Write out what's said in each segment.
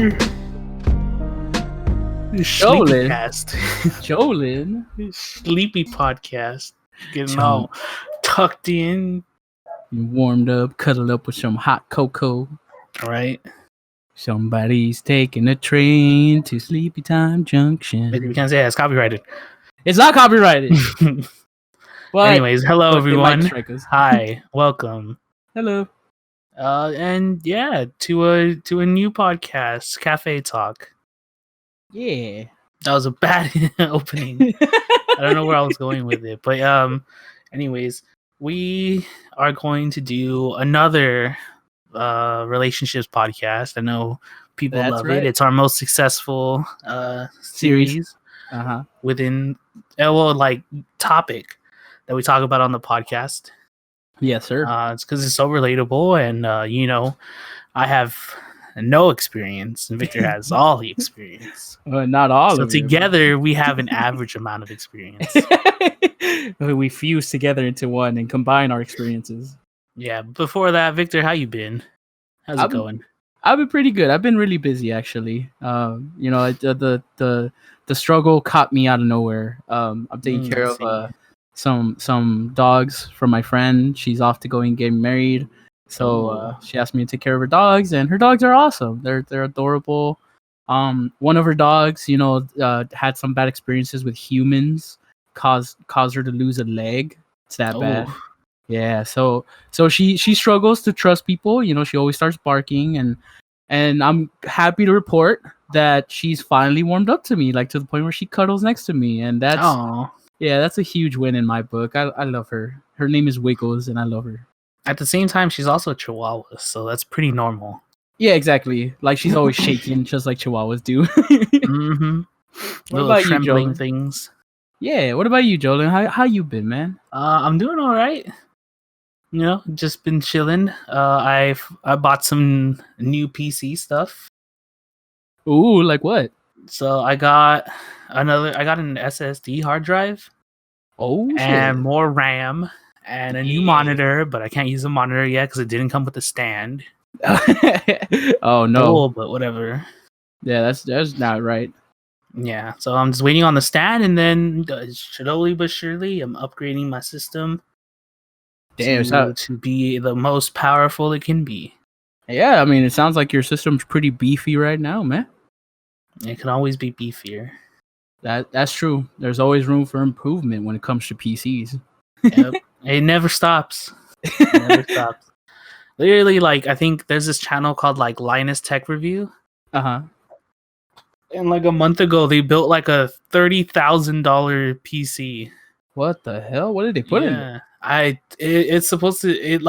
Sleepy Jolin. cast. Jolin. Sleepy podcast. Getting Jol- all tucked in. You warmed up, cuddled up with some hot cocoa. Right? Somebody's taking a train to Sleepy Time Junction. We can't say that. It's copyrighted. It's not copyrighted. But Anyways, hello but they might everyone. strike us. Hi, welcome. Hello. And yeah, to a new podcast, Cafetalk. Yeah. That was a bad opening. I don't know where I was going with it, but anyways, we are going to do another relationships podcast. I know people That's love right. it. It's our most successul series within like topic that we talk about on the podcast. Yes, sir. It's because it's so relatable, and I have no experience, and Victor has all the experience. Not all So of it. together, we have an average amount of experience. We fuse together into one and combine our experiences. Yeah. Before that, Victor, how you been? How's it going? I've been pretty good. I've been really busy, actually. The struggle caught me out of nowhere. I'm taking care of some dogs for my friend. She's off to go and get married, so she asked me to take care of her dogs, and her dogs are awesome. They're adorable. One of her dogs, had some bad experiences with humans, caused her to lose a leg. It's that bad. Yeah, so she struggles to trust people. She always starts barking, and I'm happy to report that she's finally warmed up to me, like to the point where she cuddles next to me, and that's a huge win in my book. I love her. Her name is Wiggles, and I love her. At the same time, she's also a Chihuahua, so that's pretty normal. Yeah, exactly. Like she's always shaking, just like Chihuahuas do. Mm-hmm. Little trembling things. Yeah. What about you, Jolin? How you been, man? I'm doing all right. Just been chilling. I bought some new PC stuff. Ooh, like what? So I got an SSD hard drive. Oh, shit. And more RAM and a new monitor, but I can't use the monitor yet because it didn't come with a stand. Oh no! Cool, but whatever. Yeah, that's not right. Yeah, so I'm just waiting on the stand, and then slowly but surely, I'm upgrading my system. To be the most powerful it can be. Yeah, I mean, it sounds like your system's pretty beefy right now, man. It can always be beefier. That's true. There's always room for improvement when it comes to PCs. Yep. It never stops. Literally, like, I think there's this channel called like Linus Tech Review. And like a month ago, they built like a $30,000 PC. What the hell? What did they put in it? It's supposed to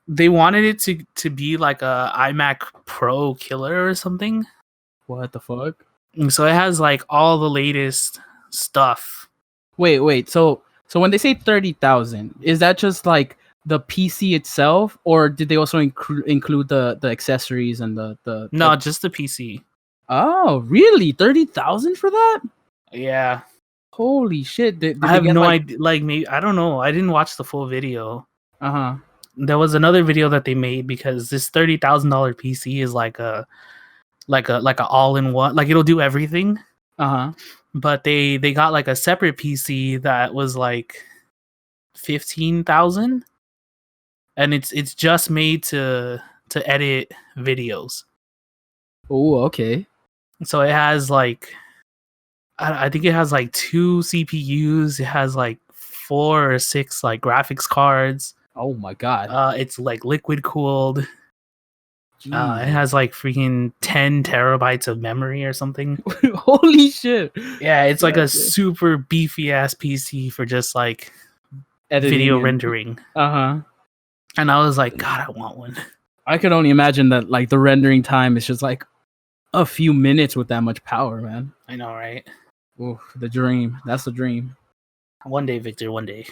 they wanted it to be like a iMac Pro killer or something. What the fuck? And so it has like all the latest stuff. Wait. So when they say 30,000, is that just like the PC itself, or did they also include the accessories and the? No, just the PC. Oh, really? 30,000 for that? Yeah. Holy shit! Did I have no idea. Like, maybe I don't know. I didn't watch the full video. There was another video that they made because this $30,000 PC is like a all-in-one. Like, it'll do everything. But they got like a separate PC that was like 15,000, and it's just made to edit videos. Oh, okay. So it has like, I think it has like 2 CPUs. It has like 4 or 6 like graphics cards. Oh my god. It's like liquid cooled. It has like freaking 10 terabytes of memory or something. Holy shit. Yeah, it's like a super beefy ass PC for just like editing video rendering. And I was like, God, I want one. I could only imagine that like the rendering time is just like a few minutes with that much power, man. I know, right? Ooh, the dream. That's the dream. One day, Victor. One day.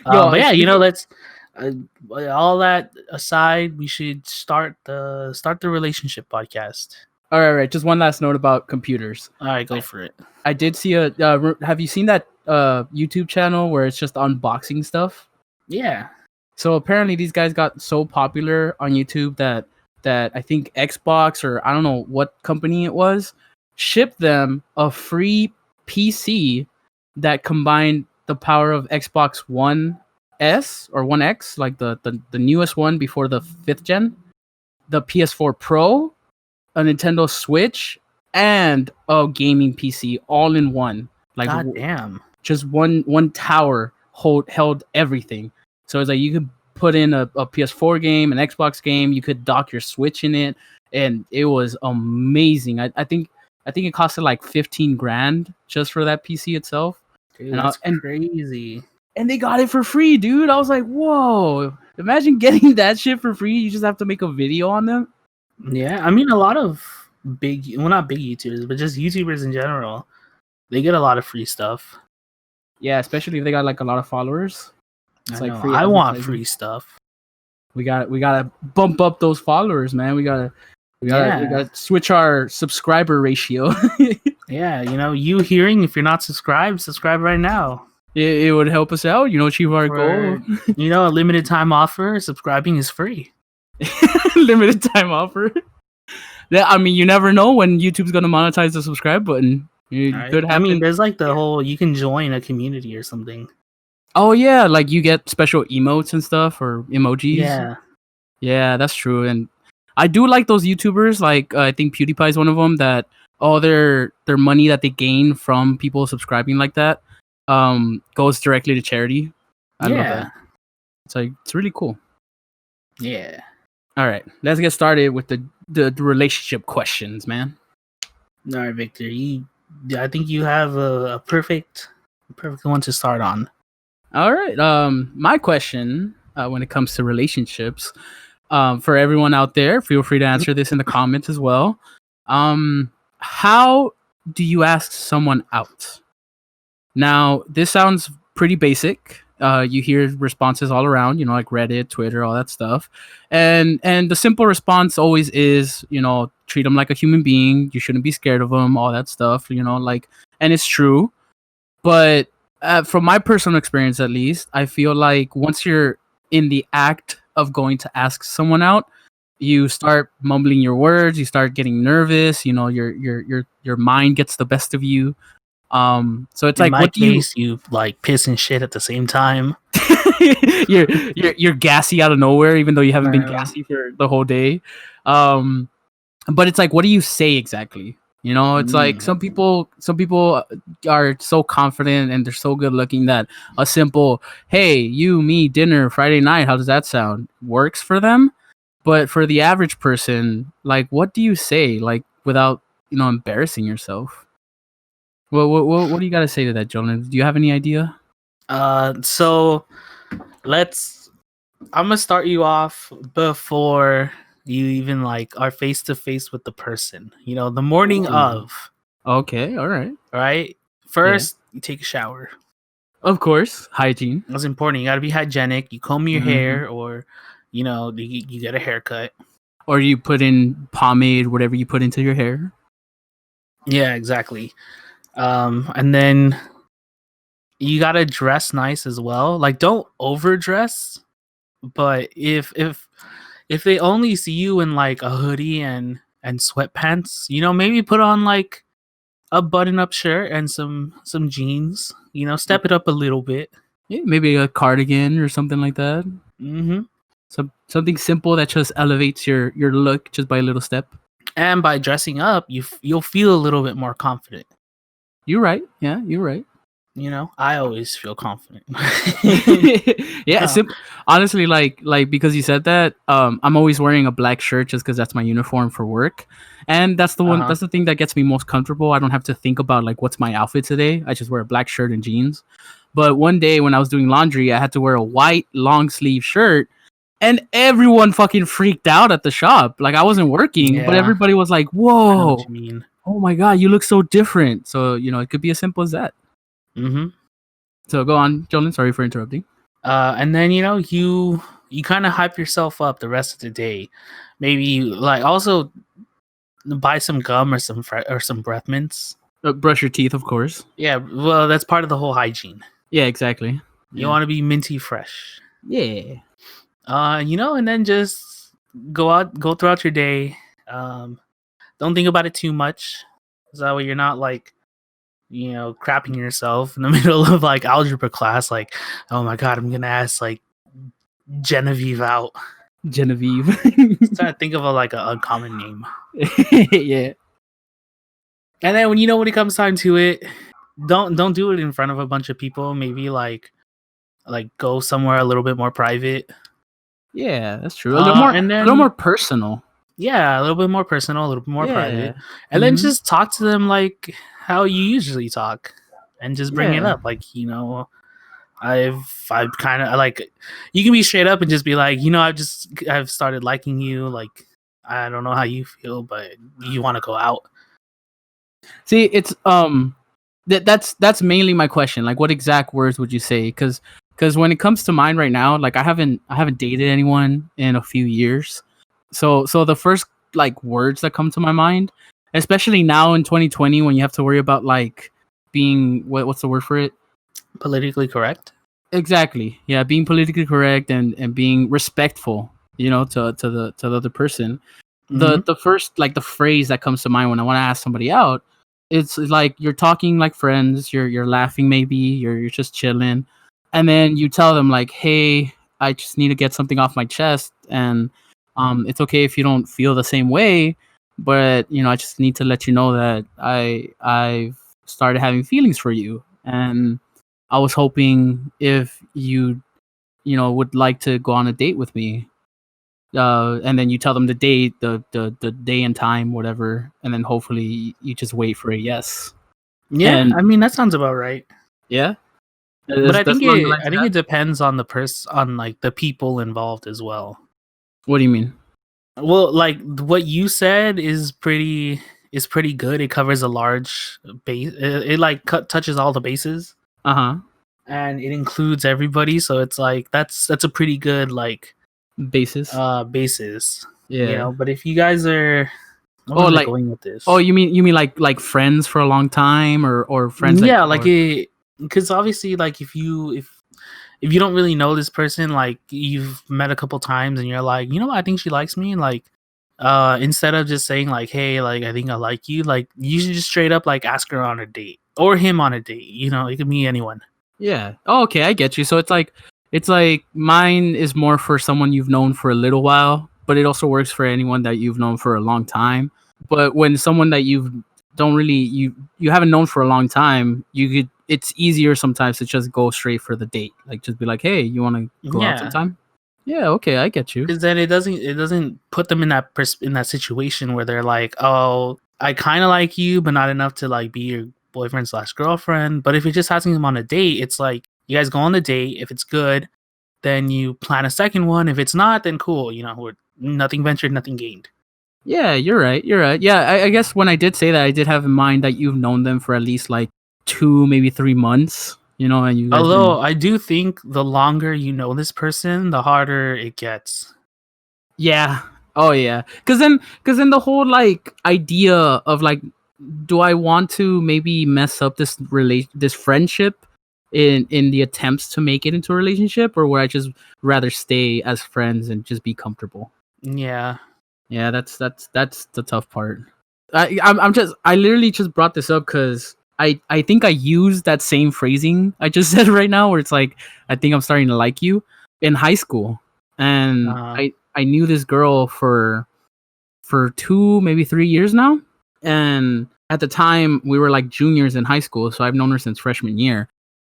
But yeah, let's. All that aside, we should start the relationship podcast. All right. Just one last note about computers. All right, go for it. I did see have you seen that YouTube channel where it's just unboxing stuff? Yeah. So apparently these guys got so popular on YouTube that that I think Xbox or I don't know what company it was shipped them a free PC that combined the power of Xbox One S or One X, like the newest one before the 5th gen, the PS4 Pro, a Nintendo Switch, and a gaming PC all in one. Like God damn. just one tower held everything. So it's like you could put in a PS4 game, an Xbox game, you could dock your Switch in it, and it was amazing. I think it costed like 15 grand just for that PC itself. Dude, that's crazy. And they got it for free, dude. I was like, whoa. Imagine getting that shit for free. You just have to make a video on them. Yeah, I mean, a lot of not big YouTubers, but just YouTubers in general, they get a lot of free stuff. Yeah, especially if they got like a lot of followers. It's like free. I want free stuff. We gotta bump up those followers, man. We gotta switch our subscriber ratio. Yeah, you hearing, if you're not subscribed, subscribe right now. It would help us out, achieve our goal. A limited time offer. Subscribing is free. Limited time offer. I mean, you never know when YouTube's gonna monetize the subscribe button. I mean, there's like the whole, you can join a community or something. Oh yeah, like you get special emotes and stuff or emojis. Yeah, that's true. And I do like those YouTubers. Like I think PewDiePie is one of them. That all their money that they gain from people subscribing like that goes directly to charity. I love that. It's really cool. Yeah. All right, let's get started with the relationship questions, man. All right, Victor. I think you have a perfect one to start on. All right. My question when it comes to relationships, for everyone out there, feel free to answer this in the comments as well. How do you ask someone out? Now, this sounds pretty basic. You hear responses all around, like Reddit, Twitter, all that stuff. And the simple response always is, treat them like a human being. You shouldn't be scared of them, all that stuff, and it's true. But from my personal experience, at least, I feel like once you're in the act of going to ask someone out, you start mumbling your words, you start getting nervous, your mind gets the best of you. So it's in my case, you like piss and shit at the same time. you're gassy out of nowhere, even though you haven't been gassy for the whole day. But it's like, what do you say exactly? It's like some people are so confident and they're so good looking that a simple, hey, you, me, dinner, Friday night, how does that sound, works for them. But for the average person, like, what do you say, like, without, embarrassing yourself? Well, what do you got to say to that, Jonah? Do you have any idea? So I'm going to start you off before you even are face to face with the person, the morning of. Okay. All right. First, you take a shower. Of course. Hygiene. That's important. You got to be hygienic. You comb your hair, or, you get a haircut. Or you put in pomade, whatever you put into your hair. Yeah, exactly. And then you got to dress nice as well. Like, don't overdress. But if they only see you in like a hoodie and sweatpants, maybe put on like a button-up shirt and some jeans. Step it up a little bit. Yeah, maybe a cardigan or something like that. Mm-hmm. Something simple that just elevates your look just by a little step. And by dressing up, you'll feel a little bit more confident. You're right. Yeah, you're right. I always feel confident. Yeah, honestly, like because you said that, I'm always wearing a black shirt just because that's my uniform for work, and that's the one. That's the thing that gets me most comfortable. I don't have to think about like what's my outfit today. I just wear a black shirt and jeans. But one day when I was doing laundry, I had to wear a white long sleeve shirt, and everyone fucking freaked out at the shop. Like I wasn't working, but everybody was like, "Whoa, I know what you mean. Oh my god, you look so different." So it could be as simple as that. Mm-hmm. So go on, Jolyn. Sorry for interrupting. And then you kind of hype yourself up the rest of the day. Maybe like also buy some gum or some breath mints. Brush your teeth, of course. Yeah, well, that's part of the whole hygiene. Yeah, exactly. You want to be minty fresh. Yeah. And then just go throughout your day. Don't think about it too much, so that way you're not like, crapping yourself in the middle of like algebra class. Like, oh my god, I'm gonna ask like Genevieve out. Genevieve. Just trying to think of a uncommon name. Yeah. And then when it comes time to it, don't do it in front of a bunch of people. Maybe like go somewhere a little bit more private. Yeah, that's true. A little more personal. Yeah, a little bit more personal, a little bit more private. And then just talk to them like how you usually talk, and just bring it up. Like, I've kind of like, you can be straight up and just be like, I've started liking you. Like, I don't know how you feel, but you want to go out. See, it's that's mainly my question. Like, what exact words would you say? Because when it comes to mine right now, like I haven't dated anyone in a few years. So the first like words that come to my mind, especially now in 2020 when you have to worry about like being what's the word for it? Politically correct. Exactly. Yeah, being politically correct and being respectful, to the other person. The first like the phrase that comes to mind when I want to ask somebody out, it's like you're talking like friends, you're laughing, maybe you're just chilling, and then you tell them like, hey, I just need to get something off my chest, and it's okay if you don't feel the same way, but I just need to let you know that I've started having feelings for you, and I was hoping if you would like to go on a date with me. And then you tell them the date, the day and time, whatever, and then hopefully you just wait for a yes. Yeah, I mean that sounds about right. Yeah, but I think it depends on the person, on like the people involved as well. What do you mean? Well, like what you said is pretty good. It covers a large base. It like touches all the bases. And it includes everybody, so it's like that's a pretty good like basis. Yeah. But if you guys are like going with this. Oh, you mean like friends for a long time or friends? Yeah, because obviously like if you don't really know this person, like you've met a couple times and you're like, I think she likes me, and like instead of just saying like, hey, like I think I like you, like you should just straight up like ask her on a date or him on a date. It could be anyone. Yeah. Oh, okay, I get you. So it's like mine is more for someone you've known for a little while, but it also works for anyone that you've known for a long time. But when someone that you haven't known for a long time, it's easier sometimes to just go straight for the date. Like just be like, hey, you want to go out sometime? Yeah, okay, I get you. Because then it doesn't put them in that situation where they're like, oh, I kind of like you, but not enough to like be your boyfriend/girlfriend. But if you're just asking them on a date, it's like you guys go on the date. If it's good, then you plan a second one. If it's not, then cool. Nothing ventured, nothing gained. Yeah, you're right. Yeah, I guess when I did say that, I did have in mind that you've known them for at least like 2, maybe 3 months. And you. Although I do think the longer you know this person, the harder it gets. Yeah. Oh yeah. Because then the whole like idea of like, do I want to maybe mess up this friendship in the attempts to make it into a relationship, or would I just rather stay as friends and just be comfortable? Yeah. Yeah, that's the tough part. I literally just brought this up because I think I used that same phrasing I just said right now, where it's like, I think I'm starting to like you, in high school, and I knew this girl for 2, maybe 3 years now, and at the time we were like juniors in high school, so I've known her since freshman year,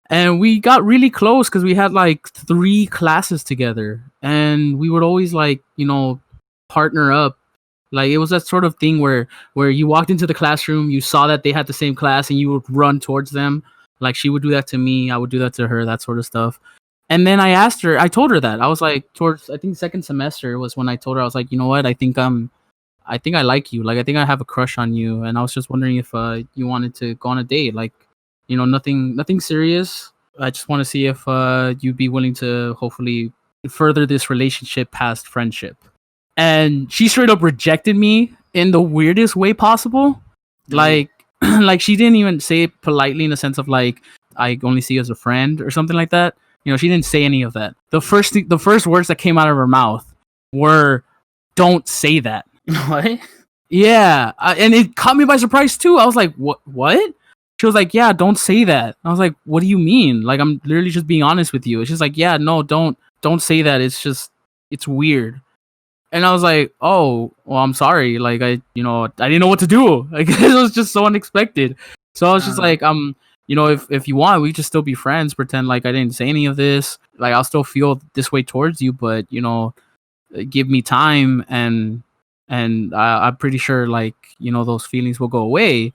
and we got really close because we had like 3 classes together, and we would always like partner up. Like it was that sort of thing where you walked into the classroom, you saw that they had the same class, and you would run towards them. Like she would do that to me, I would do that to her, that sort of stuff. And then I told her that I was like, towards I think second semester was when I told her, I was like, you know what, I think I like you. Like I think I have a crush on you, and I was just wondering if you wanted to go on a date. Like nothing serious. I just want to see if you'd be willing to hopefully further this relationship past friendship. And she straight up rejected me in the weirdest way possible. Like like she didn't even say it politely in the sense of like, I only see you as a friend or something like that. She didn't say any of that. The first words that came out of her mouth were, don't say that. What? Yeah, and it caught me by surprise too. I was like, what? She was like, yeah, don't say that. I was like, what do you mean? Like, I'm literally just being honest with you. It's just like, yeah, no, don't say that. It's weird. And I was like, oh, well, I'm sorry. Like, I didn't know what to do. Like, it was just so unexpected. So I was just like, if you want, we just still be friends. Pretend like I didn't say any of this. Like, I'll still feel this way towards you, but give me time, and I'm pretty sure like those feelings will go away.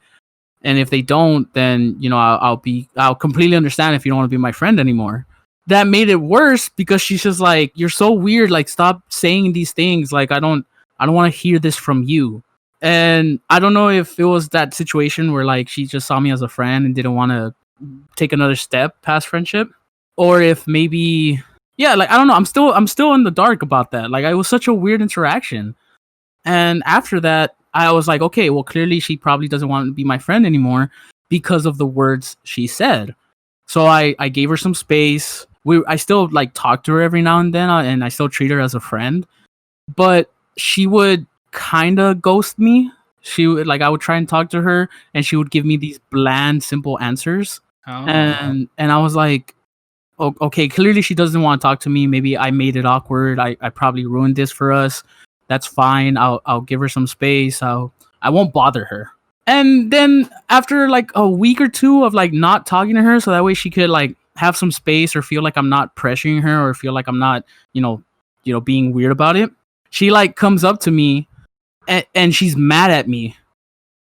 And if they don't, then I'll completely understand if you don't want to be my friend anymore. That made it worse because she's just like, you're so weird. Like, stop saying these things. Like, I don't want to hear this from you. And I don't know if it was that situation where like she just saw me as a friend and didn't want to take another step past friendship, or if maybe, yeah, like I don't know. I'm still in the dark about that. Like, it was such a weird interaction. And after that, I was like, okay, well, clearly she probably doesn't want to be my friend anymore because of the words she said. So I gave her some space. I still like talk to her every now and then, and I still treat her as a friend. But she would kind of ghost me. She would I would try and talk to her, and she would give me these bland, simple answers. Oh. And I was like, okay, clearly she doesn't want to talk to me. Maybe I made it awkward. I probably ruined this for us. That's fine. I'll give her some space. I won't bother her. And then after like a week or two of like not talking to her, so that way she could like have some space or feel like I'm not pressuring her or feel like I'm not, being weird about it. She like comes up to me and she's mad at me.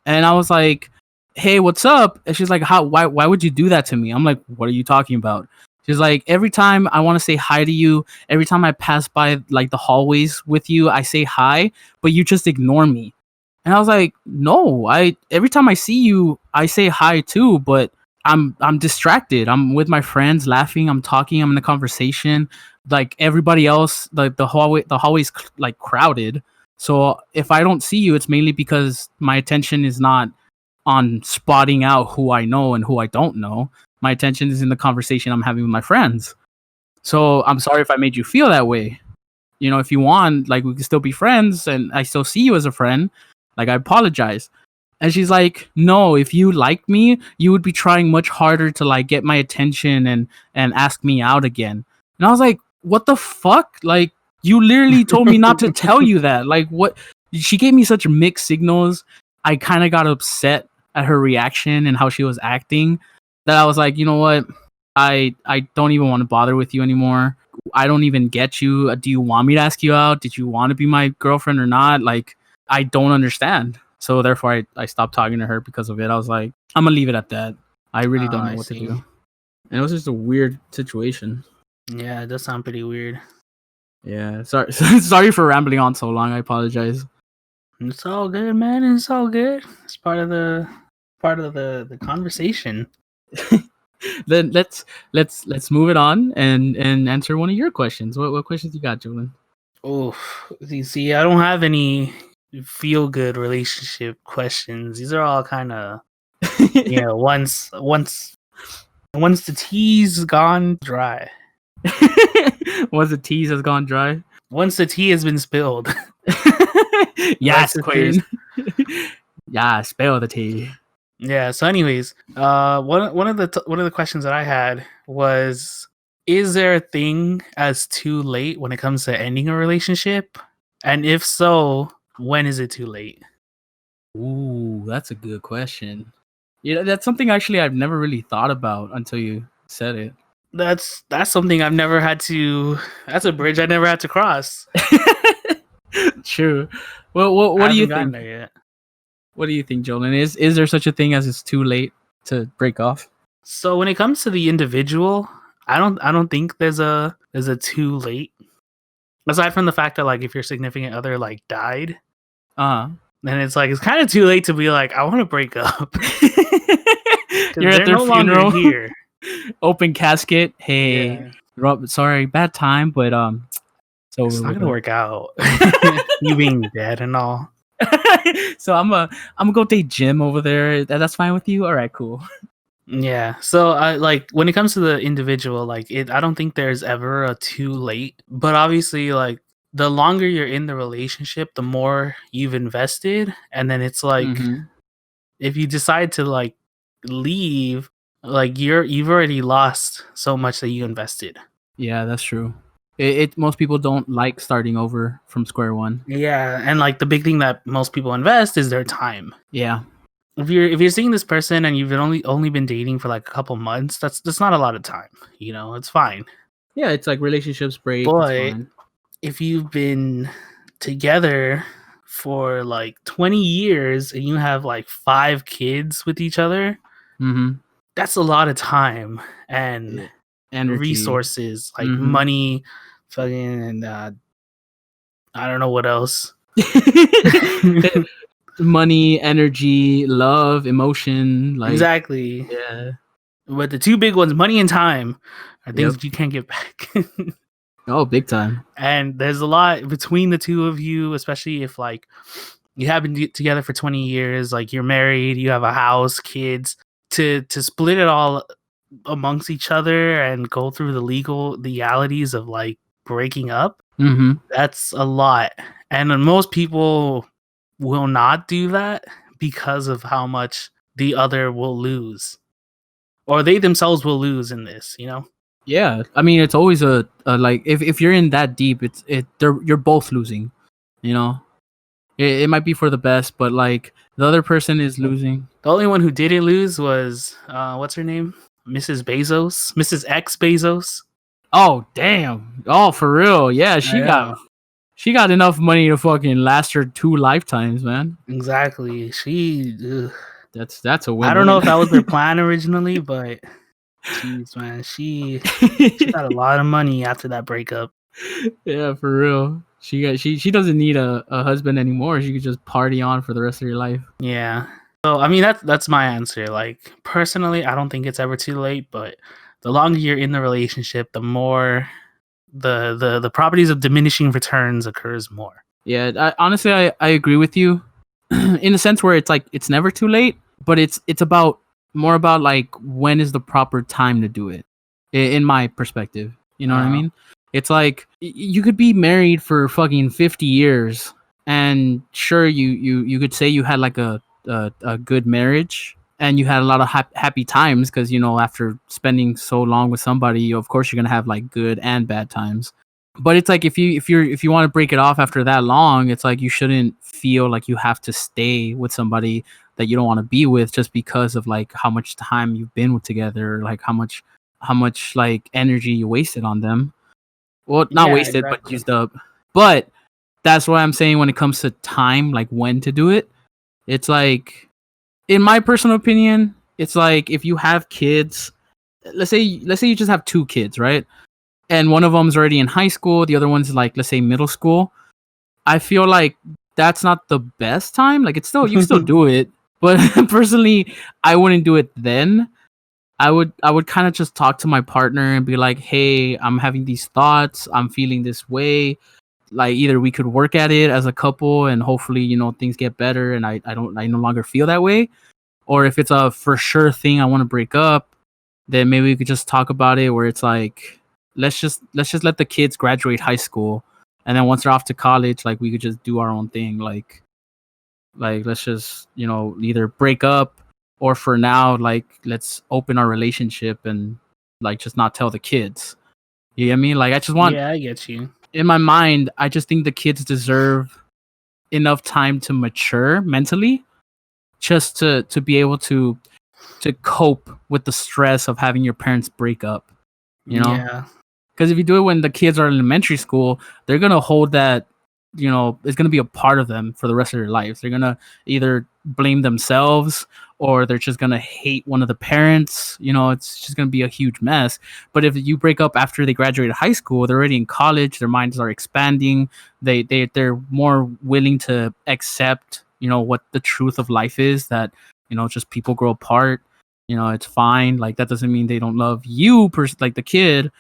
And I was like, hey, what's up? And she's like, why would you do that to me? I'm like, what are you talking about? She's like, every time I want to say hi to you, every time I pass by like the hallways with you, I say hi, but you just ignore me. And I was like, no, every time I see you, I say hi too, but I'm distracted. I'm with my friends laughing, I'm talking, I'm in a conversation. Like everybody else, like the hallway's like crowded. So if I don't see you, it's mainly because my attention is not on spotting out who I know and who I don't know. My attention is in the conversation I'm having with my friends. So I'm sorry if I made you feel that way. If you want, like, we can still be friends and I still see you as a friend. Like, I apologize. And she's like, no, if you like me, you would be trying much harder to like get my attention and ask me out again. And I was like, what the fuck? Like, you literally told me not to tell you that. Like, what? She gave me such mixed signals. I kind of got upset at her reaction and how she was acting, that I was like, you know what? I don't even want to bother with you anymore. I don't even get you. Do you want me to ask you out? Did you want to be my girlfriend or not? Like, I don't understand. So therefore, I stopped talking to her because of it. I was like, I'm going to leave it at that. I really don't know what to do. And it was just a weird situation. Yeah, it does sound pretty weird. Yeah, sorry for rambling on so long. I apologize. It's all good, man. It's all good. It's part of the conversation. Then let's move it on and answer one of your questions. What questions you got, Julian? Oh, you see, I don't have any feel good relationship questions. These are all kind of once the tea's gone dry. Once the tea has gone dry. Once the tea has been spilled. Yes, queen. Yeah, spill the tea. Yeah. So, anyways, one of the questions that I had was, is there a thing as too late when it comes to ending a relationship? And if so, when is it too late? Ooh, that's a good question. That's something actually I've never really thought about until you said it. That's something I've never had to. That's a bridge I never had to cross. True. Well, what do you think? There yet. What do you think, Jolene? Is there such a thing as it's too late to break off? So when it comes to the individual, I don't think there's a too late. Aside from the fact that like if your significant other like died, then it's like it's kind of too late to be like, I want to break up. You're at their no funeral here. Open casket. Hey, Rob, sorry, bad time, but so it's not gonna work out. You being dead and all. So I'm gonna go date Jim over there. That's fine with you? All right, cool. Yeah. So I like when it comes to the individual, like I don't think there's ever a too late. But obviously, like the longer you're in the relationship, the more you've invested, and then it's like if you decide to like leave, like you've already lost so much that you invested. Yeah, that's true. Most people don't like starting over from square one. Yeah, and like the big thing that most people invest is their time. Yeah. If you're seeing this person and you've only been dating for like a couple months, that's not a lot of time. You know, it's fine. Yeah, it's like relationships break. But It's fine. if you've been together for like 20 years and you have like 5 kids with each other, that's a lot of time and energy, resources, like money, fucking, and I don't know what else. Money, energy, love, emotion, like exactly. Yeah. But the two big ones, money and time, are things that you can't get back. Oh, big time. And there's a lot between the two of you, especially if like you have been together for 20 years, like you're married, you have a house, kids, to split it all amongst each other and go through the legalities of like breaking up. That's a lot. And most people will not do that because of how much the other will lose, or they themselves will lose in this, you know? Yeah, I mean, it's always a like if you're in that deep, you're both losing, you know. It might be for the best, but like the other person is losing. The only one who didn't lose was what's her name, Mrs. Bezos, Mrs. X Bezos. Oh damn! Oh, for real? Yeah, she got enough money to fucking last her 2 lifetimes, man. Exactly. That's a win. I don't know if that was their plan originally, but jeez, man, she got a lot of money after that breakup. Yeah, for real. She doesn't need a husband anymore. She could just party on for the rest of your life. Yeah. So I mean that's my answer. Like personally, I don't think it's ever too late, but the longer you're in the relationship, the more the properties of diminishing returns occurs more. Yeah, honestly, I agree with you in a sense where it's like it's never too late, but it's about more about like when is the proper time to do it. In my perspective, you know what I mean? It's like you could be married for fucking 50 years, and sure, you could say you had like a good marriage and you had a lot of happy times because you know after spending so long with somebody, of course you're gonna have like good and bad times. But it's like if you want to break it off after that long, it's like you shouldn't feel like you have to stay with somebody that you don't want to be with just because of like how much time you've been with together, like how much like energy you wasted on them. Well, not wasted, exactly, but used up. But that's what I'm saying when it comes to time, like when to do it. It's like, in my personal opinion, it's like if you have kids, let's say you just have 2 kids, right? And one of them's already in high school, the other one's like, let's say middle school. I feel like that's not the best time. Like it's still, you can still do it, but personally, I wouldn't do it then. I would kind of just talk to my partner and be like, hey, I'm having these thoughts, I'm feeling this way. Like either we could work at it as a couple and hopefully, you know, things get better and I no longer feel that way. Or if it's a for sure thing I want to break up, then maybe we could just talk about it where it's like, let's just let the kids graduate high school, and then once they're off to college, like we could just do our own thing. Like let's just, you know, either break up or for now, like let's open our relationship and like just not tell the kids. You get me? Like I just want, yeah, I get you. In my mind, I just think the kids deserve enough time to mature mentally, just to be able to cope with the stress of having your parents break up. You know? Yeah. Because if you do it when the kids are in elementary school, they're gonna hold that, you know, it's gonna be a part of them for the rest of their lives. They're gonna either blame themselves or they're just gonna hate one of the parents. You know, it's just gonna be a huge mess. But if you break up after they graduate high school, they're already in college, their minds are expanding, they're more willing to accept, you know, what the truth of life is, that, you know, just people grow apart. You know, it's fine. Like that doesn't mean they don't love you, like the kid,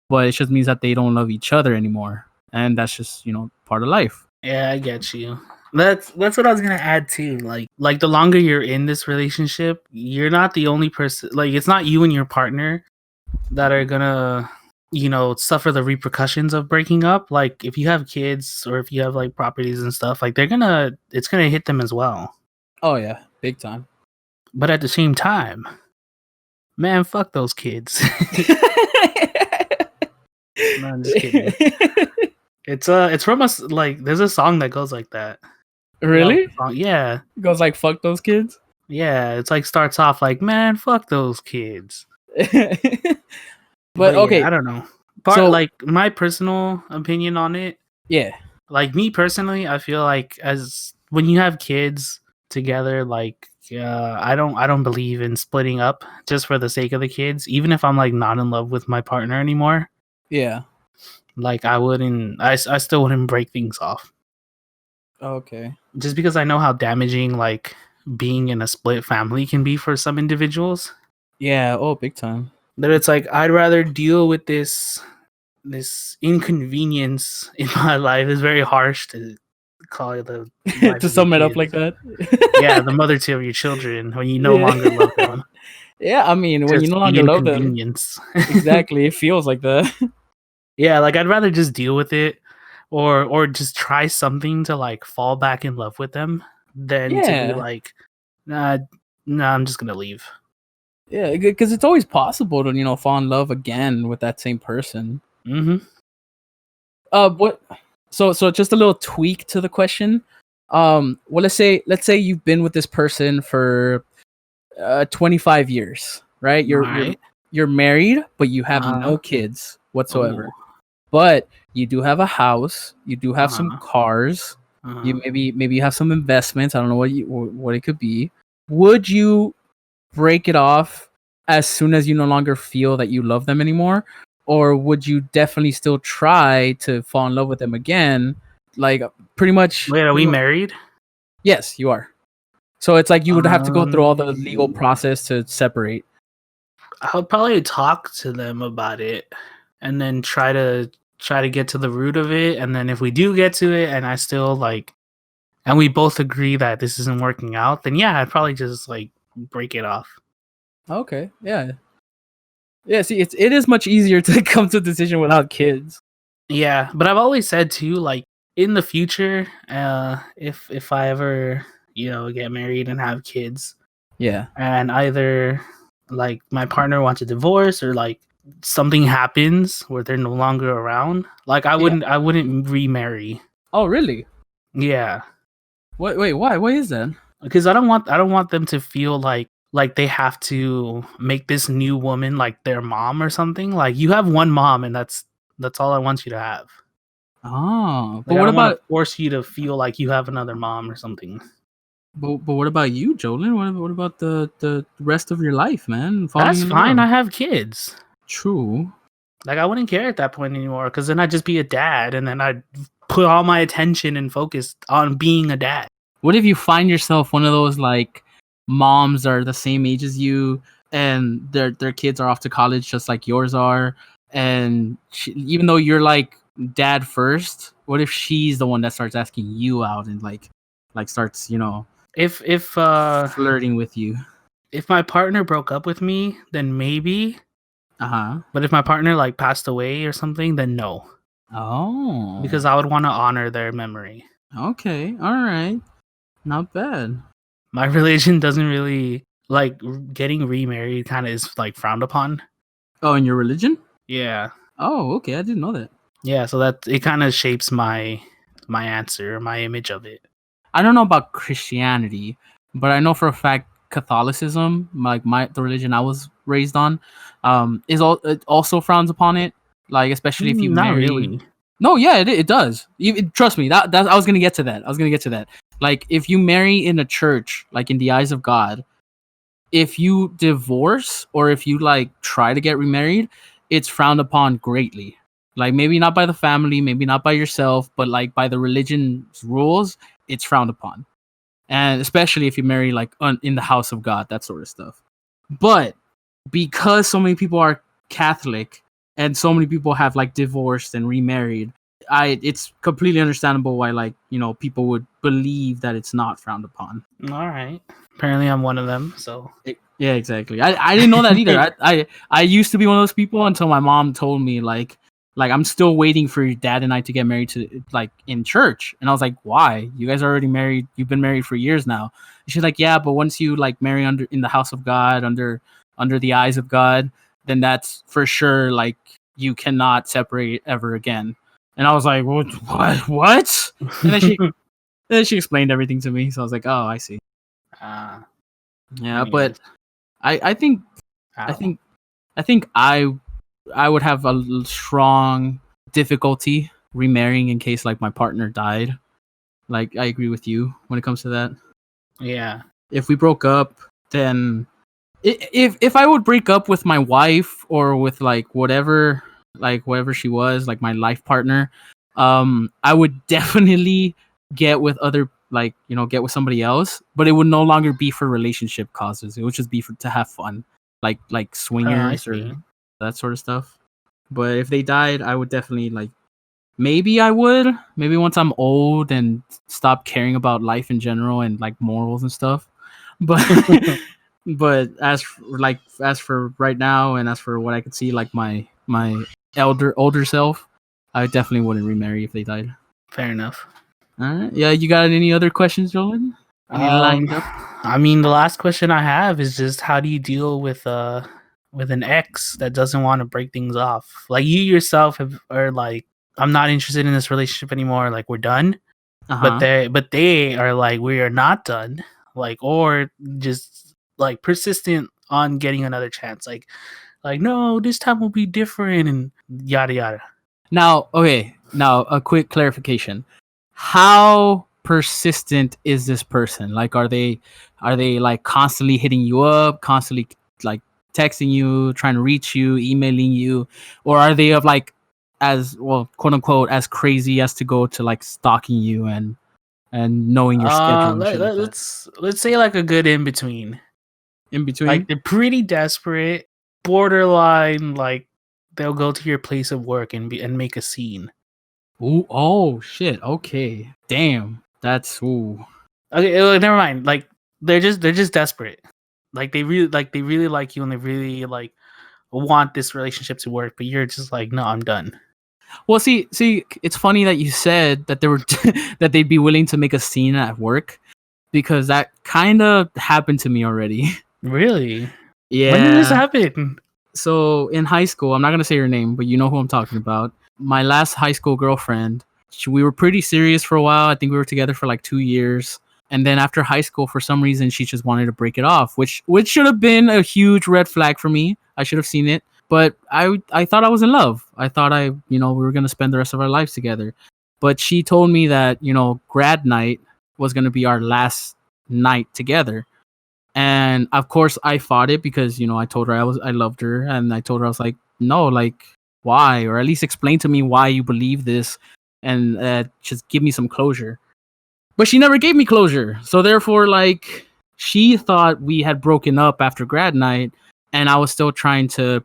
but it just means that they don't love each other anymore, and that's just, you know, part of life. Yeah, I get you. That's what I was gonna add too. Like the longer you're in this relationship, you're not the only person. Like it's not you and your partner that are gonna suffer the repercussions of breaking up. Like if you have kids or if you have like properties and stuff, like it's gonna hit them as well. Oh yeah, big time. But at the same time, man, fuck those kids. No, I'm just kidding. It's from us. Like there's a song that goes like that. Really? Yeah. It goes like fuck those kids. Yeah, it's like starts off like, man, fuck those kids. But okay, I don't know. Like my personal opinion on it. Yeah. Like me personally, I feel like as when you have kids together, like I don't believe in splitting up just for the sake of the kids. Even if I'm like not in love with my partner anymore. Yeah. Like I still wouldn't break things off. Okay. Just because I know how damaging like being in a split family can be for some individuals. Yeah, big time. That it's like I'd rather deal with this inconvenience in my life. Is very harsh to call it the to sum it up like that. Yeah, the mother to your children when you no longer love them. Yeah, I mean when you no longer love them. Exactly, it feels like that. Yeah, like I'd rather just deal with it or just try something to like fall back in love with them than to be like, nah, I'm just gonna leave. Yeah, because it's always possible to fall in love again with that same person. Mm-hmm. What? So just a little tweak to the question. Well, let's say you've been with this person for 25 years, right? You're married, but you have no kids whatsoever. Oh. But you do have a house, you do have some cars, you maybe you have some investments. I don't know what it could be. Would you break it off as soon as you no longer feel that you love them anymore, or would you definitely still try to fall in love with them again? Like pretty much. Wait, are we married? Yes, you are. So it's like you would have to go through all the legal process to separate. I'll probably talk to them about it and then try to get to the root of it. And then if we do get to it and I still like, and we both agree that this isn't working out, then yeah, I'd probably just like break it off. Okay. Yeah. Yeah. See, it is much easier to come to a decision without kids. Yeah. But I've always said too, like in the future, if I ever, get married and have kids. Yeah. And either like my partner wants a divorce or like something happens where they're no longer around, like I wouldn't remarry. Oh, really? Yeah. Wait, why? Why is that? Because I don't want them to feel like they have to make this new woman like their mom or something. Like you have one mom and that's all I want you to have. Oh, but what about force you to feel like you have another mom or something? But what about you, Jolin? What about the rest of your life, man? That's fine. I have kids. True. Like I wouldn't care at that point anymore, because then I'd just be a dad, and then I'd put all my attention and focus on being a dad. What if you find yourself one of those like moms are the same age as you, and their kids are off to college just like yours are, and even though you're like dad first, what if she's the one that starts asking you out and like starts if flirting with you? If my partner broke up with me, then maybe. Uh-huh. But if my partner like passed away or something, then no. Oh. Because I would want to honor their memory. Okay. All right. Not bad. My religion doesn't really like getting remarried. Kind of is like frowned upon. Oh, in your religion? Yeah. Oh, okay. I didn't know that. Yeah, so that it kind of shapes my answer, my image of it. I don't know about Christianity, but I know for a fact Catholicism, like the religion I was raised on, it also frowns upon it. Like especially if you not marry. Really. No, yeah, it does. Trust me. That I was gonna get to that. Like if you marry in a church, like in the eyes of God, if you divorce or if you like try to get remarried, it's frowned upon greatly. Like maybe not by the family, maybe not by yourself, but like by the religion's rules, it's frowned upon. And especially if you marry like in the house of God, that sort of stuff. But because so many people are Catholic and so many people have like divorced and remarried, it's completely understandable why like people would believe that it's not frowned upon. All right. Apparently I'm one of them, so Yeah, exactly. I didn't know that either. I used to be one of those people until my mom told me like I'm still waiting for your dad and I to get married to like in church. And I was like, why? You guys are already married. You've been married for years now. And she's like, yeah, but once you like marry under in the house of God, under the eyes of God, then that's for sure like you cannot separate ever again. And I was like, what? And then she explained everything to me. So I was like, oh, I see. Yeah, Anyways. but I think I think I think I would have a strong difficulty remarrying in case like my partner died. Like I agree with you when it comes to that. Yeah. If we broke up, then if I would break up with my wife or with like whatever she was, like my life partner, I would definitely get with other like, you know, get with somebody else, but it would no longer be for relationship causes. It would just be for to have fun. Like I swingers see. or that sort of stuff. But if they died, I would definitely like maybe I would. Maybe once I'm old and stop caring about life in general and like morals and stuff. But but as for right now and as for what I could see like my older self, I definitely wouldn't remarry if they died. Fair enough. All right. Yeah, you got any other questions, Jolan? Any lined up? I mean, the last question I have is just how do you deal with an ex that doesn't want to break things off? Like you yourself are like, I'm not interested in this relationship anymore. Like we're done. Uh-huh. But they are like, we are not done. Like, or just like persistent on getting another chance. Like no, this time will be different and yada yada. Now, okay. Now, a quick clarification. How persistent is this person? Like, are they like constantly hitting you up, constantly like texting you, trying to reach you, emailing you, or are they of like as well, quote unquote, as crazy as to go to like stalking you and knowing your schedule and shit like that? Let's say like a good in between. In between, like they're pretty desperate, borderline. Like they'll go to your place of work and make a scene. Ooh, oh shit. Okay, damn, that's ooh. Okay, never mind. Like they're just desperate. Like they really like you and they really like want this relationship to work, but you're just like, no, I'm done. Well, see, it's funny that you said that they were that they'd be willing to make a scene at work, because that kind of happened to me already. Really? Yeah. When did this happen? So in high school, I'm not gonna say her name, but you know who I'm talking about. My last high school girlfriend. We were pretty serious for a while. I think we were together for like 2 years. And then after high school, for some reason, she just wanted to break it off, which should have been a huge red flag for me. I should have seen it. But I thought I was in love. I thought we were going to spend the rest of our lives together. But she told me that, grad night was going to be our last night together. And of course I fought it because, I told her I loved her, and I told her I was like, no, like why? Or at least explain to me why you believe this, and just give me some closure. But she never gave me closure. So therefore, like, she thought we had broken up after grad night, and I was still trying to,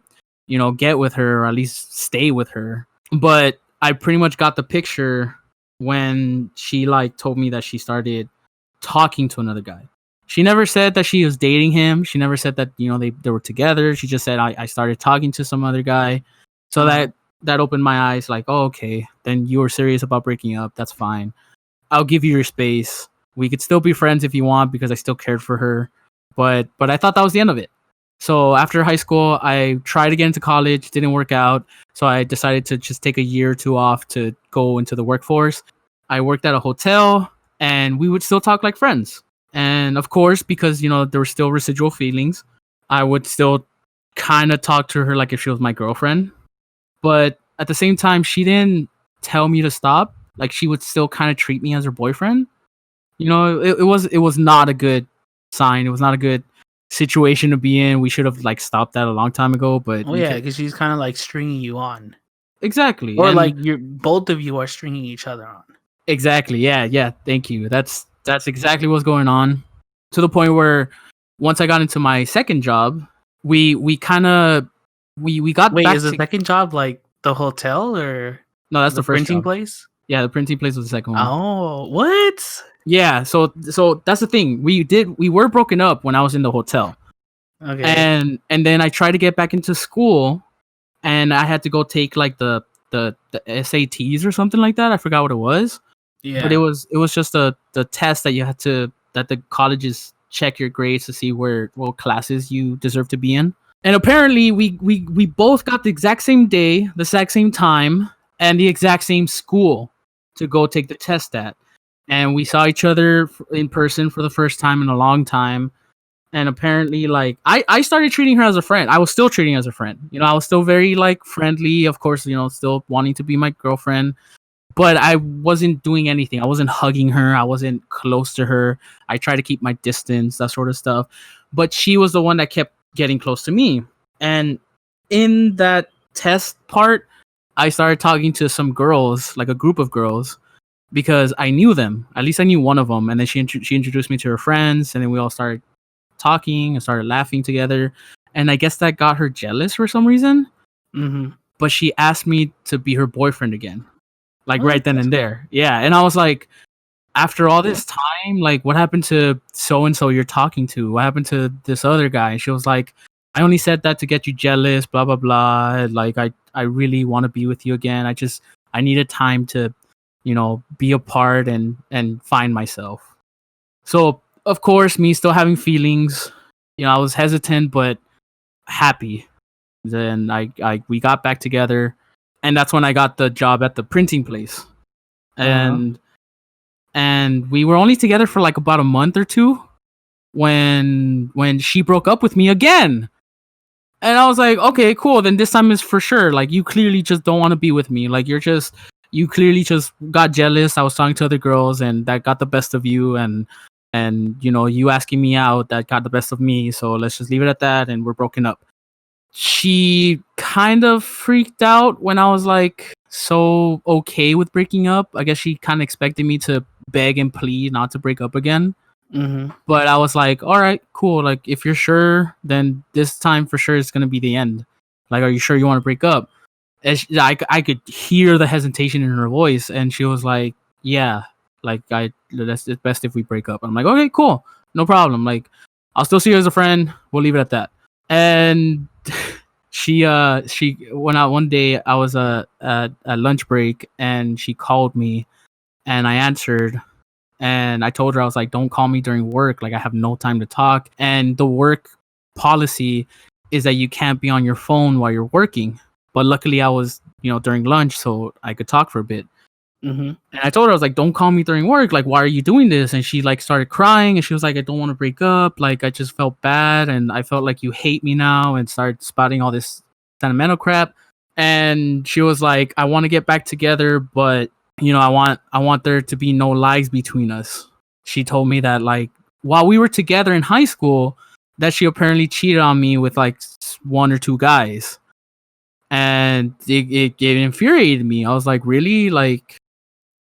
get with her, or at least stay with her. But I pretty much got the picture when she like told me that she started talking to another guy. She never said that she was dating him. She never said that, they were together. She just said I started talking to some other guy. So that opened my eyes, like, oh, okay, then you were serious about breaking up. That's fine. I'll give you your space. We could still be friends if you want, because I still cared for her. But I thought that was the end of it. So after high school, I tried to get into college, didn't work out. So I decided to just take a year or two off to go into the workforce. I worked at a hotel, and we would still talk like friends. And of course, because, there were still residual feelings, I would still kind of talk to her like if she was my girlfriend. But at the same time, she didn't tell me to stop. Like, she would still kind of treat me as her boyfriend. It was not a good sign. It was not a good situation to be in. We should have like stopped that a long time ago. But because she's kind of like stringing you on. Exactly. Or like both of you are stringing each other on. Exactly. Yeah. Thank you. That's exactly what's going on. To the point where once I got into my second job, we got Wait, back is the second job like the hotel or no? That's the first printing job. place. Yeah, the printing place was the second one. Oh, what? Yeah, so that's the thing. We were broken up when I was in the hotel. Okay. And then I tried to get back into school, and I had to go take like the SATs or something like that. I forgot what it was, but Yeah. it was just the test that you had to, that the colleges check your grades to see what classes you deserve to be in. And apparently we both got the exact same day, the exact same time, and the exact same school to go take the test at. And we saw each other in person for the first time in a long time. And apparently, like, I started treating her as a friend. I was still treating her as a friend. You know, I was still very like friendly, of course, you know, still wanting to be my girlfriend. But I wasn't doing anything. I wasn't hugging her. I wasn't close to her. I tried to keep my distance, that sort of stuff. But she was the one that kept getting close to me. And in that test part, I started talking to some girls, like a group of girls, because I knew them. At least I knew one of them. And then she introduced me to her friends, and then we all started talking and started laughing together. And I guess that got her jealous for some reason. Mm-hmm. But she asked me to be her boyfriend again, like right then That's and cool. there. Yeah. And I was like, after all this time, like, what happened to so and so you're talking to? What happened to this other guy? And she was like, I only said that to get you jealous, blah blah blah. Like, I really want to be with you again. I needed time to, you know, be apart and find myself. So of course, me still having feelings, you know, I was hesitant but happy. Then I we got back together, and that's when I got the job at the printing place. Uh-huh. And we were only together for like about a month or two when she broke up with me again. And I was like, okay, cool. Then this time is for sure. Like, you clearly just don't want to be with me. Like, you clearly just got jealous. I was talking to other girls, and that got the best of you. And you know, you asking me out, that got the best of me. So let's just leave it at that. And we're broken up. She kind of freaked out when I was like so okay with breaking up. I guess she kind of expected me to beg and plead not to break up again. Mm-hmm. But I was like, all right, cool. Like, if you're sure, then this time for sure it's gonna be the end. Like, are you sure you want to break up? And I could hear the hesitation in her voice, and she was like, yeah, like, that's it's best if we break up. I'm like, okay, cool, no problem. Like, I'll still see you as a friend. We'll leave it at that. And she went out one day. I was at lunch break, and she called me, and I answered, and I told her, I was like, don't call me during work. Like, I have no time to talk. And the work policy is that you can't be on your phone while you're working. But luckily I was, you know, during lunch, so I could talk for a bit. Mm-hmm. And I told her, I was like, don't call me during work. Like, why are you doing this? And she like started crying, and she was like, I don't want to break up. Like, I just felt bad, and I felt like you hate me now, and started spouting all this sentimental crap. And she was like, I want to get back together, but you know, I want there to be no lies between us. She told me that, like, while we were together in high school, that she apparently cheated on me with like one or two guys. And it infuriated me. I was like, really? Like,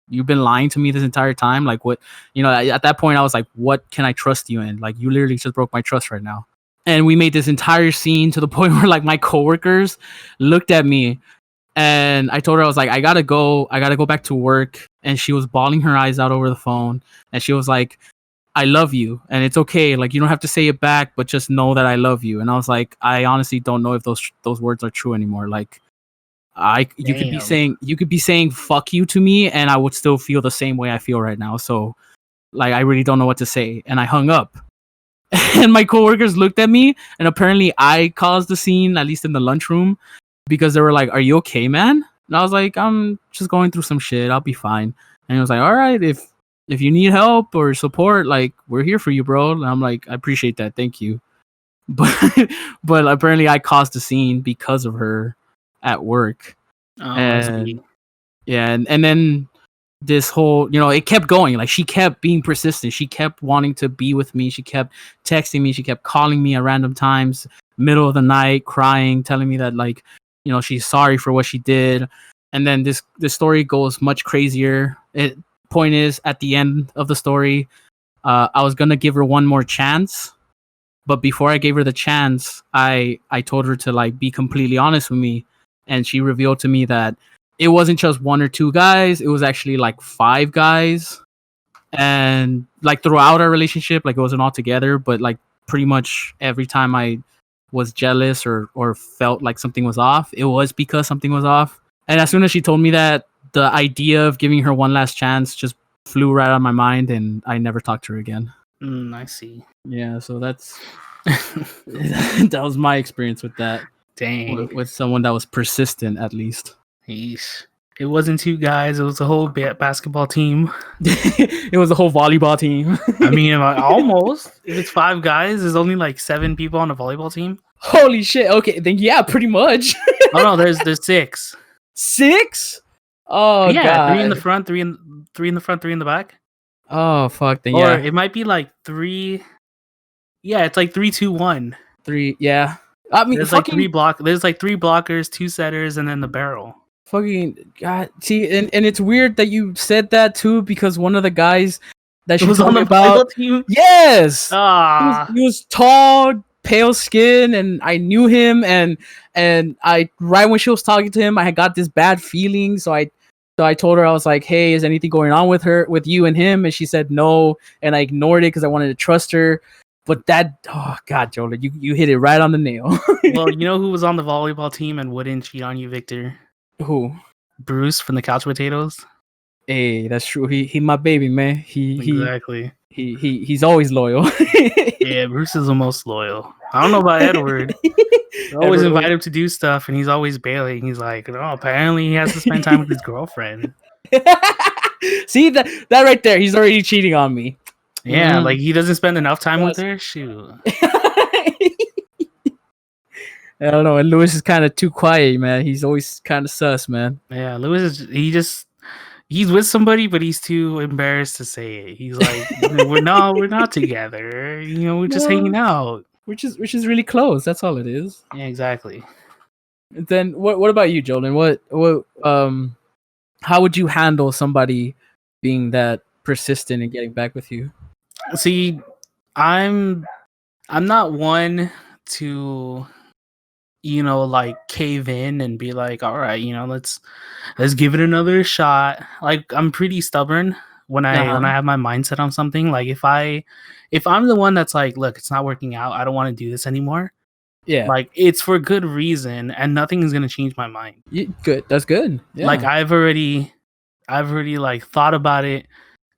you've been lying to me this entire time? Like, what? You know, at that point I was like, what can I trust you in? Like, you literally just broke my trust right now. And we made this entire scene to the point where like my coworkers looked at me, and I told her, I was like, I gotta go back to work. And she was bawling her eyes out over the phone, and she was like, I love you, and it's okay. Like, you don't have to say it back, but just know that I love you. And I was like, I honestly don't know if those words are true anymore. Like, you could Damn. be saying fuck you to me, and I would still feel the same way I feel right now. So, like, I really don't know what to say. And I hung up. And my coworkers looked at me, and apparently I caused the scene, at least in the lunchroom, because they were like, "Are you okay, man?" And I was like, "I'm just going through some shit. I'll be fine." And he was like, "All right, if you need help or support, like, we're here for you, bro." And I'm like, "I appreciate that. Thank you." But but apparently I caused the scene because of her at work. Oh, that's And sweet. yeah, and then this whole, you know, it kept going. Like, she kept being persistent. She kept wanting to be with me. She kept texting me. She kept calling me at random times, middle of the night, crying, telling me that, like, you know, she's sorry for what she did. And then this story goes much crazier. Point is, at the end of the story, I was gonna give her one more chance, but before I gave her the chance, I told her to, like, be completely honest with me, and she revealed to me that it wasn't just one or two guys; it was actually like five guys. And like, throughout our relationship, like, it wasn't all together, but like pretty much every time I was jealous or felt like something was off, it was because something was off. And as soon as she told me that, the idea of giving her one last chance just flew right out of my mind, and I never talked to her again. I see. Yeah, so that's that was my experience with that. Dang. With someone that was persistent, at least. Yeesh. It wasn't 2 guys. It was a whole basketball team. It was a whole volleyball team. I mean, almost. If it's 5 guys, there's only like 7 people on a volleyball team. Holy shit. Okay, then yeah, pretty much. Oh no, there's 6. 6? Oh yeah, god. 3 in the front, 3 in the front, 3 in the back. Oh fuck. Then or yeah. It might be like 3. Yeah, it's like 3, 2, 1. 3. Yeah. I mean, there's fucking, There's like 3 blockers, 2 setters, and then the barrel. Fucking god. See, and it's weird that you said that too, because one of the guys that she was on the about team. Yes. He was tall, pale skin, and I knew him, and I right when she was talking to him, I had got this bad feeling, so I told her, I was like, hey, is anything going on with you and him? And she said no, and I ignored it because I wanted to trust her. But oh god, Joel, you hit it right on the nail. Well, you know who was on the volleyball team and wouldn't cheat on you, Victor? Who? Bruce from the Couch Potatoes. Hey, that's true. He my baby, man. Exactly. He's always loyal. Yeah, Bruce is the most loyal. I don't know about Edward. I always invite him to do stuff, and he's always bailing. He's like, no, apparently he has to spend time with his girlfriend. See that right there? He's already cheating on me. Yeah, like he doesn't spend enough time with her. Shoot. I don't know. And Lewis is kind of too quiet, man. He's always kind of sus, man. Yeah, Lewis is he's with somebody, but he's too embarrassed to say it. He's like, we're not together. You know, we're just hanging out. Which is really close. That's all it is. Yeah, exactly. Then what about you, Jordan? What how would you handle somebody being that persistent and getting back with you? See, I'm not one to, you know, like cave in and be like, all right, you know, let's give it another shot. Like, I'm pretty stubborn when I have my mindset on something. Like, if I'm the one that's like, look, it's not working out, I don't want to do this anymore. Yeah, like, it's for good reason, and nothing is gonna change my mind. Good, that's good. Yeah. Like, I've already like thought about it,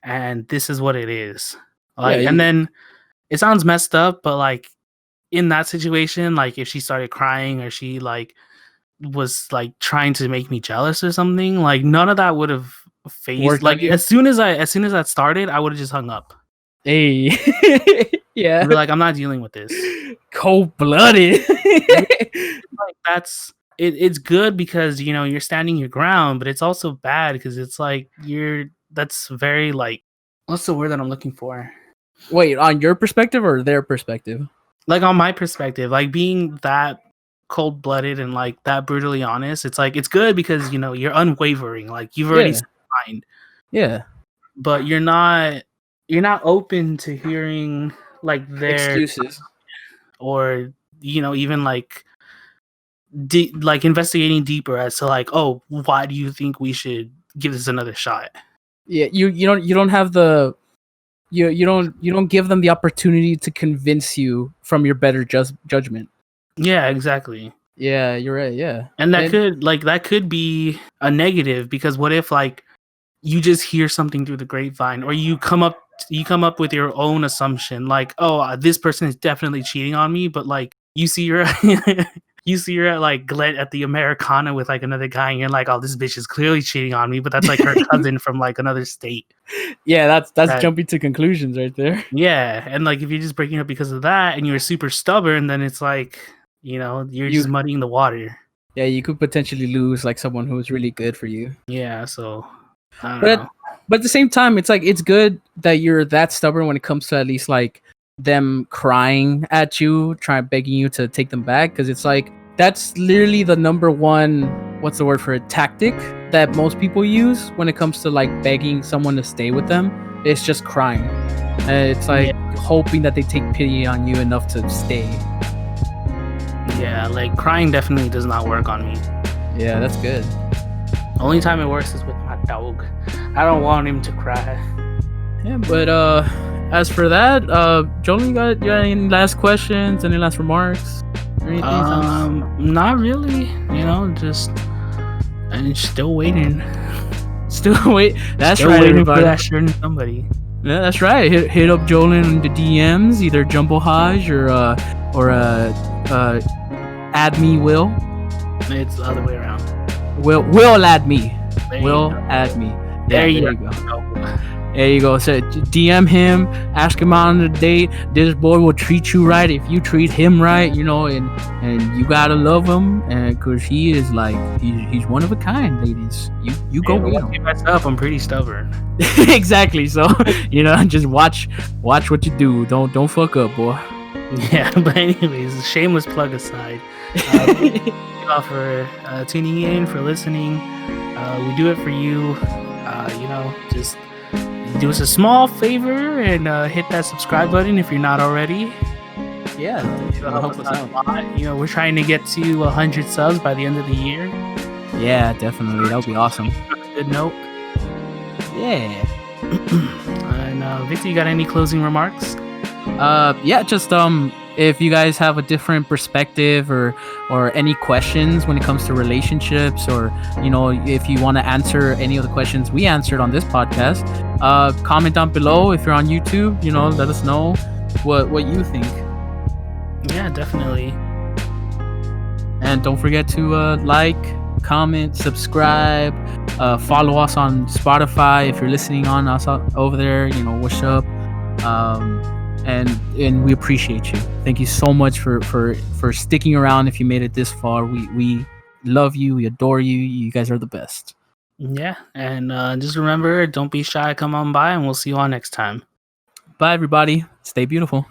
and this is what it is. Like, and then it sounds messed up, but like in that situation, like if she started crying or she like was like trying to make me jealous or something, like none of that would have phased. Like as soon as that started, I would have just hung up. Hey, yeah. Like, I'm not dealing with this. Cold-blooded. Like, that's it. It's good because, you know, you're standing your ground, but it's also bad because it's like that's very like, what's the word that I'm looking for? Wait, on your perspective or their perspective? Like, on my perspective, like being that cold-blooded and like that brutally honest, it's like, it's good because, you know, you're unwavering. Like, you've already set your mind. Yeah. But you're not open to hearing like their excuses, or, you know, even like like investigating deeper as to like, oh, why do you think we should give this another shot? Yeah, you don't have the you don't give them the opportunity to convince you from your better judgment. Yeah, exactly. Yeah, you're right. Yeah, and that could be a negative, because what if like you just hear something through the grapevine, or you come up with your own assumption, like, oh, this person is definitely cheating on me, but like you see her at like Glenn at the Americana with like another guy, and you're like, oh, this bitch is clearly cheating on me, but that's like her cousin from like another state. Yeah, that's jumping to conclusions right there. Yeah, and like if you're just breaking up because of that and you're super stubborn, then it's like, you know, you're just muddying the water. Yeah, you could potentially lose like someone who's really good for you. Yeah, so I don't know. But at the same time, it's like, it's good that you're that stubborn when it comes to at least like them crying at you, begging you to take them back, because it's like, that's literally the number one, what's the word for it, tactic that most people use when it comes to like begging someone to stay with them. It's just crying. It's like hoping that they take pity on you enough to stay. Yeah, like crying definitely does not work on me. Yeah, that's good. Only time it works is with my dog. I don't want him to cry. Yeah, but as for that, Jolene, you got any last questions? Any last remarks? Anything else? Not really. You know, just I'm still waiting. Still wait. That's still right, waiting everybody. for that certain somebody. Yeah, that's right. Hit up Jolene in the DMs, either Jumblhoj or add me Will. It's the other way around. Will add me. Will add me. There you go. There you go. So DM him, ask him out on a date. This boy will treat you right if you treat him right, you know, and you gotta love him, and because he is like he's one of a kind, ladies. You go get him. If you mess up, I'm pretty stubborn. Exactly. So you know, just watch what you do. Don't fuck up, boy. Yeah. But anyways, shameless plug aside. Thank you all for tuning in, for listening. We do it for you. You know, just do us a small favor and hit that subscribe button if you're not already. Yeah, it'll help us out a lot. You know, we're trying to get to 100 subs by the end of the year. Yeah, definitely. That would be awesome. Good note. Yeah. And Victor, you got any closing remarks? Yeah, just if you guys have a different perspective or any questions when it comes to relationships, or you know, if you want to answer any of the questions we answered on this podcast, comment down below. If you're on YouTube, you know, let us know what you think. Yeah, definitely. And don't forget to like, comment, subscribe, follow us on Spotify if you're listening on us over there. You know, what's up? And we appreciate you. Thank you so much for sticking around. If you made it this far, we love you. We adore you. You guys are the best. Yeah, and just remember, don't be shy. Come on by, and we'll see you all next time. Bye, everybody. Stay beautiful.